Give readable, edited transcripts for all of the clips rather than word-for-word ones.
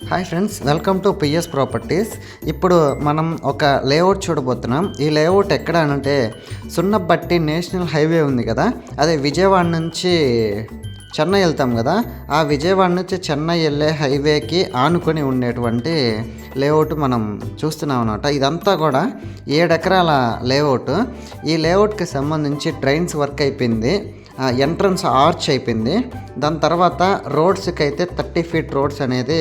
Hi friends, welcome to PS properties. ఇప్పుడు మనం ఒక లేఅవుట్ చూడబోతున్నాం. ఈ లేఅవుట్ ఎక్కడ అంటే సున్నబట్టి నేషనల్ హైవే ఉంది కదా, అదే విజయవాడ నుంచి చెన్నై వెళ్తాం కదా, ఆ విజయవాడ నుంచి చెన్నై వెళ్ళే హైవేకి ఆనుకొని ఉండేటువంటి లేఅవుట్ మనం చూస్తున్నాం అన్నమాట. ఇదంతా కూడా 7 ఎకరాల లేఅవుట్. ఈ లేఅవుట్కి సంబంధించి డ్రైన్స్ వర్క్ అయిపోయింది, ఎంట్రన్స్ ఆర్చ్ అయిపోయింది. దాని తర్వాత రోడ్స్కి అయితే 30 ఫీట్ రోడ్స్ అనేది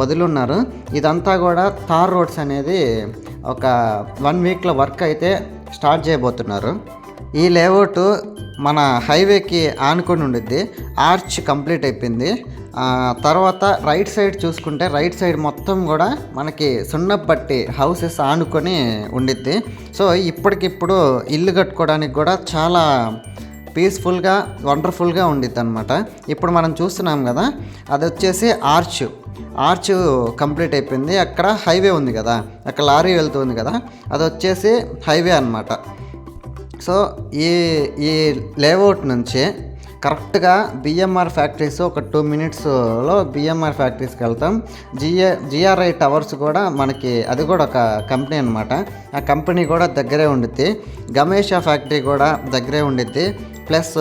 వదిలిన్నారు. ఇదంతా కూడా తార్ రోడ్స్ అనేది ఒక 1 వీక్లో వర్క్ అయితే స్టార్ట్ చేయబోతున్నారు. ఈ లేఅవుట్ మన హైవేకి ఆనుకొని ఉండిద్ది. ఆర్చ్ కంప్లీట్ అయిపోయింది. తర్వాత రైట్ సైడ్ చూసుకుంటే రైట్ సైడ్ మొత్తం కూడా మనకి సున్నబట్టి హౌసెస్ ఆనుకొని ఉండిద్ది. సో ఇప్పటికిప్పుడు ఇల్లు కట్టుకోవడానికి కూడా చాలా పీస్ఫుల్గా వండర్ఫుల్గా ఉండిద్ది అనమాట. ఇప్పుడు మనం చూస్తున్నాం కదా, అది వచ్చేసి ఆర్చ్ కంప్లీట్ అయిపోయింది. అక్కడ హైవే ఉంది కదా, అక్కడ లారీ వెళ్తుంది కదా, అది వచ్చేసి హైవే అనమాట. సో ఈ లేఅవుట్ నుంచి కరెక్ట్గా బిఎంఆర్ ఫ్యాక్టరీస్ ఒక 2 మినిట్స్లో బిఎంఆర్ ఫ్యాక్టరీస్కి వెళ్తాం. జిఆర్ఐ టవర్స్ కూడా మనకి, అది కూడా ఒక కంపెనీ అనమాట. ఆ కంపెనీ కూడా దగ్గరే ఉండిద్ది. గమేషా ఫ్యాక్టరీ కూడా దగ్గరే ఉండిద్ది. ప్లస్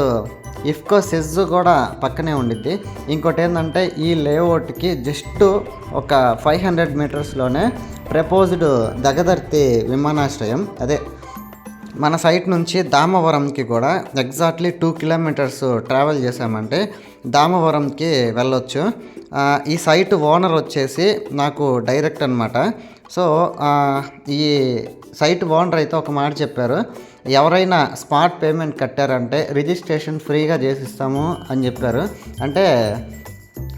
ఇఫ్కో సెజ్ కూడా పక్కనే ఉండిద్ది. ఇంకోటి ఏంటంటే ఈ లేఅవుట్కి జస్ట్ ఒక 500 మీటర్స్లోనే ప్రపోజ్డ్ దగదర్తి విమానాశ్రయం, అదే మన సైట్ నుంచి దామవరంకి కూడా ఎగ్జాక్ట్లీ 2 కిలోమీటర్స్ ట్రావెల్ చేసామంటే దామవరంకి వెళ్ళొచ్చు. ఈ సైట్ ఓనర్ వచ్చేసి నాకు డైరెక్ట్ అనమాట. సో ఈ సైట్ ఓనర్ అయితే ఒక మాట చెప్పారు, ఎవరైనా స్మార్ట్ పేమెంట్ కట్టారంటే రిజిస్ట్రేషన్ ఫ్రీగా చేసిస్తాము అని చెప్పారు. అంటే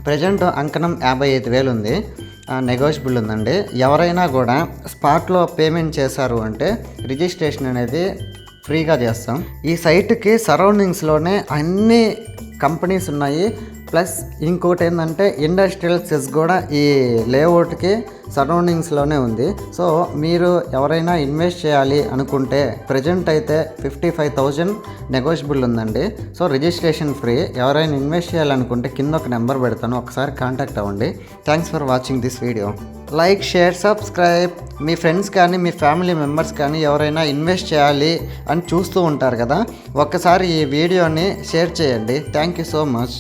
ప్రజెంట్ అంకణం 55,000 ఉంది, నెగోషియబుల్ ఉందండి. ఎవరైనా కూడా స్పాట్లో పేమెంట్ చేశారు అంటే రిజిస్ట్రేషన్ అనేది ఫ్రీగా చేస్తాం. ఈ సైట్కి సరౌండింగ్స్లోనే అన్ని కంపెనీస్ ఉన్నాయి. ప్లస్ ఇంకోటి ఏంటంటే ఇండస్ట్రియల్ సెస్ కూడా ఈ లేఅవుట్కి సరౌండింగ్స్లోనే ఉంది. సో మీరు ఎవరైనా ఇన్వెస్ట్ చేయాలి అనుకుంటే ప్రజెంట్ అయితే 55,000 నెగోషియబుల్ ఉందండి. So registration free. ఎవరైనా ఇన్వెస్ట్ చేయాలనుకుంటే కింద ఒక నెంబర్ పెడతాను, ఒకసారి కాంటాక్ట్ అవ్వండి. Thanks for watching this video. Like, share, subscribe. Me friends కానీ మీ ఫ్యామిలీ మెంబర్స్ కానీ ఎవరైనా ఇన్వెస్ట్ చేయాలి అని చూస్తూ ఉంటారు కదా, ఒక్కసారి ఈ వీడియోని షేర్ చేయండి. Thank you so much.